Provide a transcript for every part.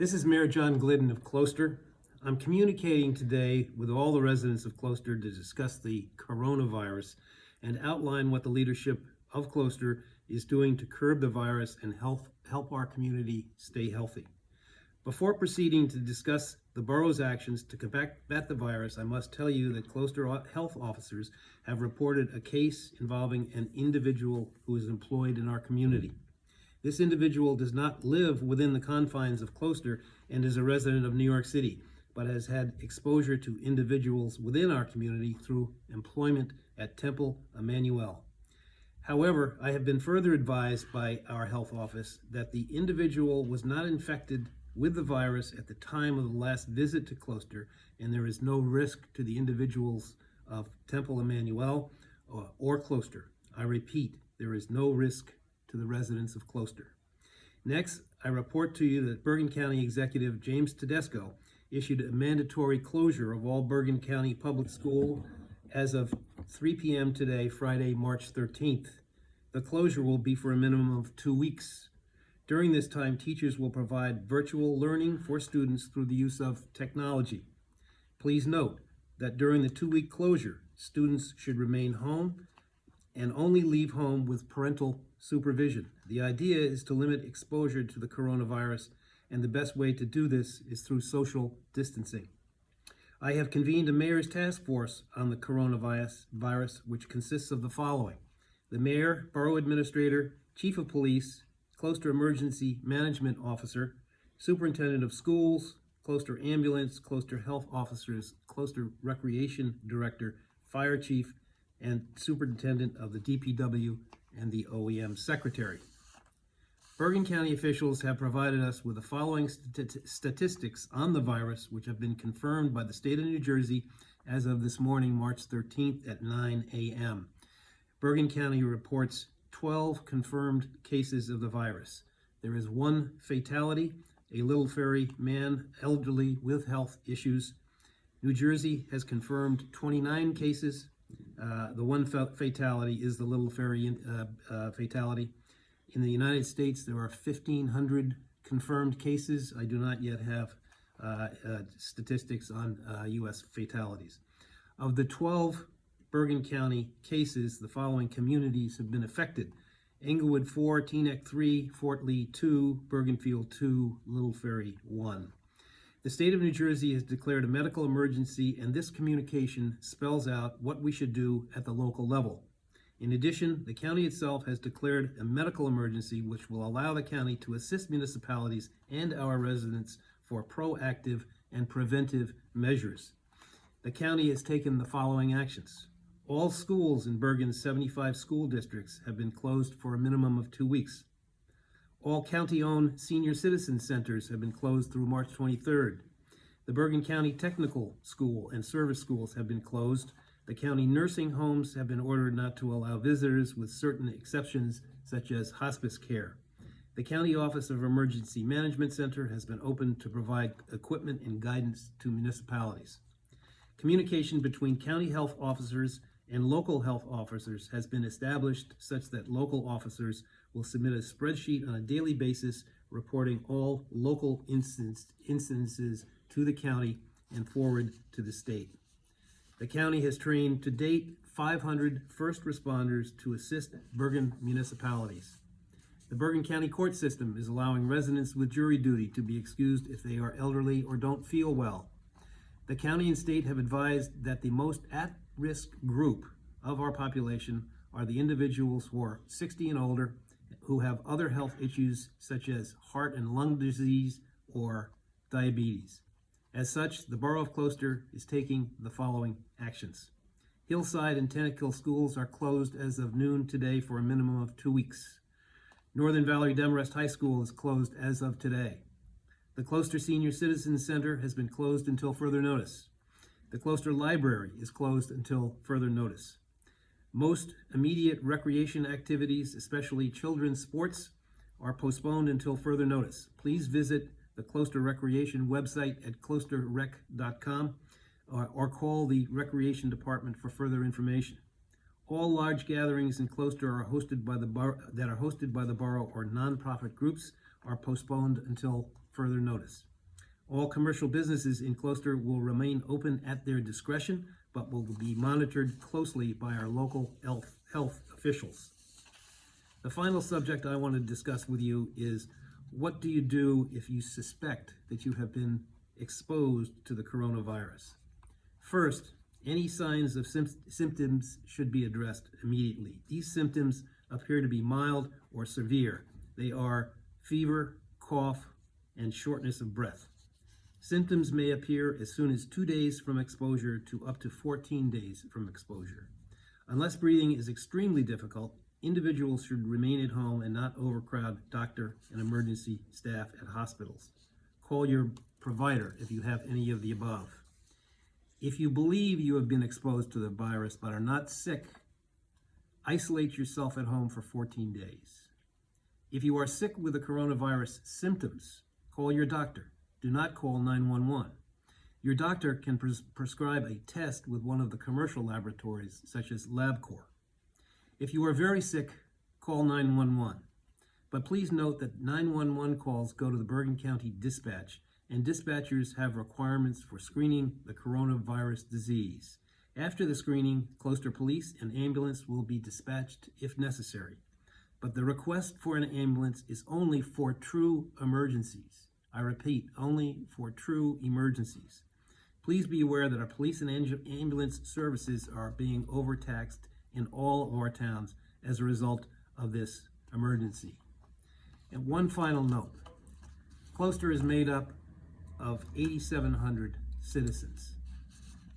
This is Mayor John Glidden of Closter. I'm communicating today with all the residents of Closter to discuss the coronavirus and outline what the leadership of Closter is doing to curb the virus and help our community stay healthy. Before proceeding to discuss the borough's actions to combat the virus, I must tell you that Closter health officers have reported a case involving an individual who is employed in our community. This individual does not live within the confines of Closter and is a resident of New York City, but has had exposure to individuals within our community through employment at Temple Emmanuel. However, I have been further advised by our health office that the individual was not infected with the virus at the time of the last visit to Closter, and there is no risk to the individuals of Temple Emmanuel or Closter. I repeat, there is no risk to the residents of Closter. Next, I report to you that Bergen County Executive James Tedesco issued a mandatory closure of all Bergen County public school as of 3 p.m. today, Friday, March 13th. The closure will be for a minimum of 2 weeks. During this time, teachers will provide virtual learning for students through the use of technology. Please note that during the 2-week closure, students should remain home and only leave home with parental supervision. The idea is to limit exposure to the coronavirus, and the best way to do this is through social distancing. I have convened a mayor's task force on the coronavirus, which consists of the following: the mayor, borough administrator, chief of police, Closter emergency management officer, superintendent of schools, Closter ambulance, Closter health officers, Closter recreation director, fire chief, and superintendent of the DPW and the OEM secretary. Bergen County officials have provided us with the following statistics on the virus, which have been confirmed by the state of New Jersey as of this morning, March 13th at 9 a.m. Bergen County reports 12 confirmed cases of the virus. There is 1 fatality, a Little Ferry man, elderly with health issues. New Jersey has confirmed 29 cases. The 1 fatality is the Little Ferry fatality. In the United States, there are 1,500 confirmed cases. I do not yet have statistics on U.S. fatalities. Of the 12 Bergen County cases, the following communities have been affected: Englewood 4, Teaneck 3, Fort Lee 2, Bergenfield 2, Little Ferry 1. The state of New Jersey has declared a medical emergency, and this communication spells out what we should do at the local level. In addition, the county itself has declared a medical emergency, which will allow the county to assist municipalities and our residents for proactive and preventive measures. The county has taken the following actions. All schools in Bergen's 75 school districts have been closed for a minimum of 2 weeks. All county-owned senior citizen centers have been closed through March 23rd. The Bergen County Technical School and service schools have been closed. The county nursing homes have been ordered not to allow visitors, with certain exceptions such as hospice care. The County Office of Emergency Management Center has been opened to provide equipment and guidance to municipalities. Communication between county health officers and local health officers has been established such that local officers will submit a spreadsheet on a daily basis reporting all local incidences to the county and forward to the state. The county has trained to date 500 first responders to assist Bergen municipalities. The Bergen County court system is allowing residents with jury duty to be excused if they are elderly or don't feel well. The county and state have advised that the most at-risk group of our population are the individuals who are 60 and older, who have other health issues such as heart and lung disease or diabetes. As such, the Borough of Closter is taking the following actions. Hillside and Tennekill schools are closed as of noon today for a minimum of 2 weeks. Northern Valley Demarest High School is closed as of today. The Closter Senior Citizens Center has been closed until further notice. The Closter Library is closed until further notice. Most immediate recreation activities, especially children's sports, are postponed until further notice. Please visit the Closter Recreation website at closterrec.com or call the Recreation Department for further information. All large gatherings in Closter are hosted by the borough or nonprofit groups are postponed until further notice. All commercial businesses in Closter will remain open at their discretion, but will be monitored closely by our local health officials. The final subject I want to discuss with you is, what do you do if you suspect that you have been exposed to the coronavirus? First, any signs of symptoms should be addressed immediately. These symptoms appear to be mild or severe. They are fever, cough, and shortness of breath. Symptoms may appear as soon as 2 days from exposure to up to 14 days from exposure. Unless breathing is extremely difficult, individuals should remain at home and not overcrowd doctor and emergency staff at hospitals. Call your provider if you have any of the above. If you believe you have been exposed to the virus but are not sick, isolate yourself at home for 14 days. If you are sick with the coronavirus symptoms, call your doctor. Do not call 911. Your doctor can prescribe a test with one of the commercial laboratories, such as LabCorp. If you are very sick, call 911. But please note that 911 calls go to the Bergen County Dispatch, and dispatchers have requirements for screening the coronavirus disease. After the screening, Closter Police and ambulance will be dispatched if necessary. But the request for an ambulance is only for true emergencies. I repeat, only for true emergencies. Please be aware that our police and ambulance services are being overtaxed in all of our towns as a result of this emergency. And one final note, Closter is made up of 8,700 citizens.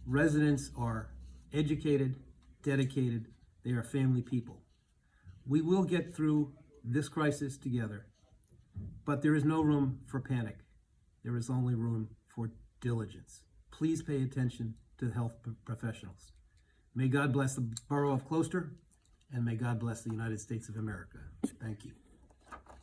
Residents are educated, dedicated, they are family people. We will get through this crisis together, but there is no room for panic. There is only room for diligence. Please pay attention to health professionals. May God bless the Borough of Closter, and may God bless the United States of America. Thank you.